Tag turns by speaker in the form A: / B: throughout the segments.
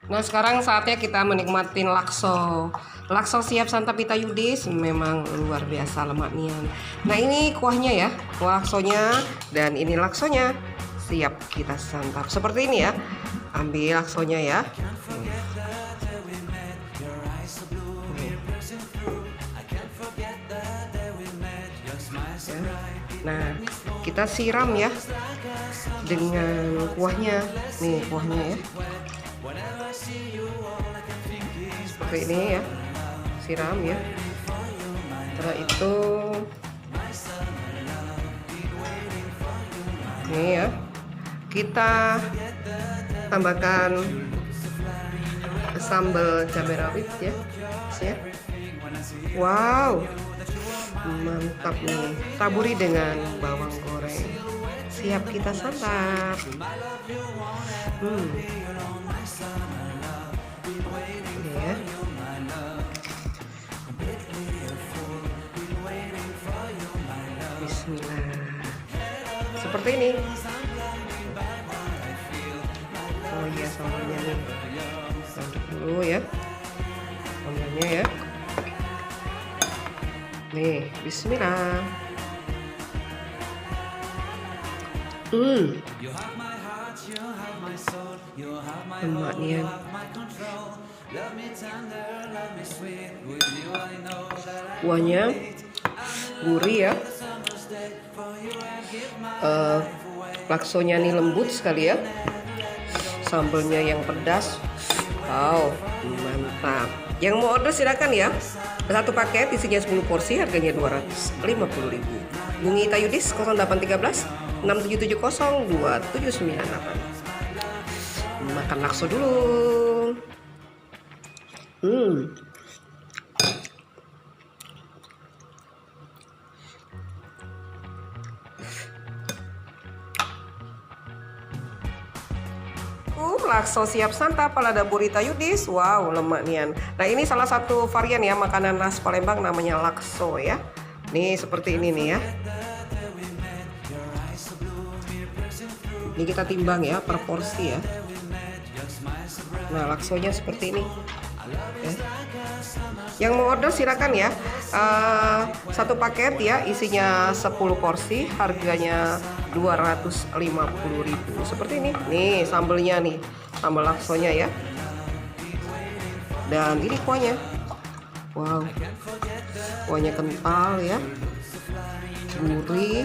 A: Nah, sekarang saatnya kita menikmati lakso. Lakso siap santap Ita Yudis, memang luar biasa lemaknya. Nah, ini kuahnya ya, kuah laksonya, dan ini laksonya. Siap kita santap. Seperti ini ya. Ambil laksonya ya. Nah, kita siram ya dengan kuahnya. Nih kuahnya ya. Seperti ini ya. Siram ya. Setelah itu ini ya. Kita tambahkan sambal cabai rawit ya. Wow, mantap nih. Taburi dengan bawang goreng. Siap kita santap. Ini ya. Bismillah. Seperti ini. Oh iya, sambalnya nih. Aduk dulu ya. Sambalnya ya. Nih, bismillah. Lemaknya. Kuahnya gurih ya. Laksonya nih lembut sekali ya. Sambalnya yang pedas. Wow, mantap. Yang mau order silakan ya. Satu paket isinya 10 porsi, harganya 250.000. Hubungi Ita Yudis 0813 6770 2798. Makan lakso dulu. Lakso siap santap ala dapur Ita Yudis. Wow, lemak nian. Nah, ini salah satu varian ya makanan khas Palembang, namanya lakso ya. Nih seperti ini nih ya. Ini kita timbang ya per porsi ya. Nah, laksonya seperti ini ya. Yang mau order silakan ya. Satu paket ya, isinya 10 porsi, harganya 250.000. Seperti ini. Nih sambelnya nih, sambal laksonya ya. Dan ini kuahnya. Wow, kuahnya kental ya, gurih,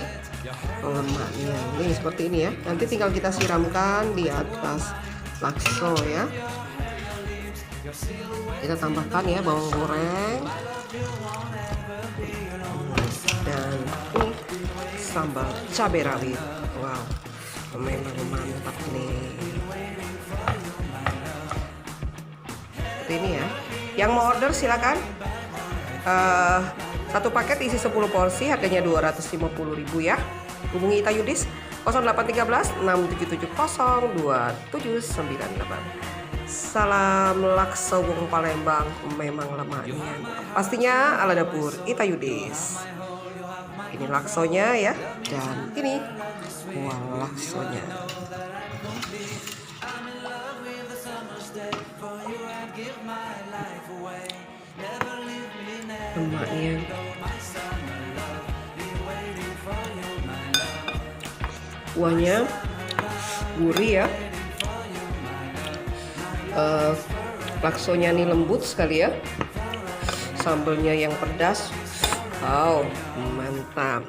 A: lemaknya. Nih seperti ini ya. Nanti tinggal kita siramkan di atas lakso ya. Kita tambahkan ya bawang goreng dan ini sambal cabai rawit. Wow, memang mantap nih. Seperti ini ya. Yang mau order silakan. Satu paket isi 10 porsi, harganya 250.000 ya. Hubungi Ita Yudis 0813 6770 2798. Salam lakso wong Palembang, memang lemaknya. Pastinya ala dapur Ita Yudis. Ini laksonya ya, dan ini kuah laksonya. Lemaknya. Kuahnya gurih ya. Laksonya nih lembut sekali ya. Sambalnya yang pedas. Wow, mantap.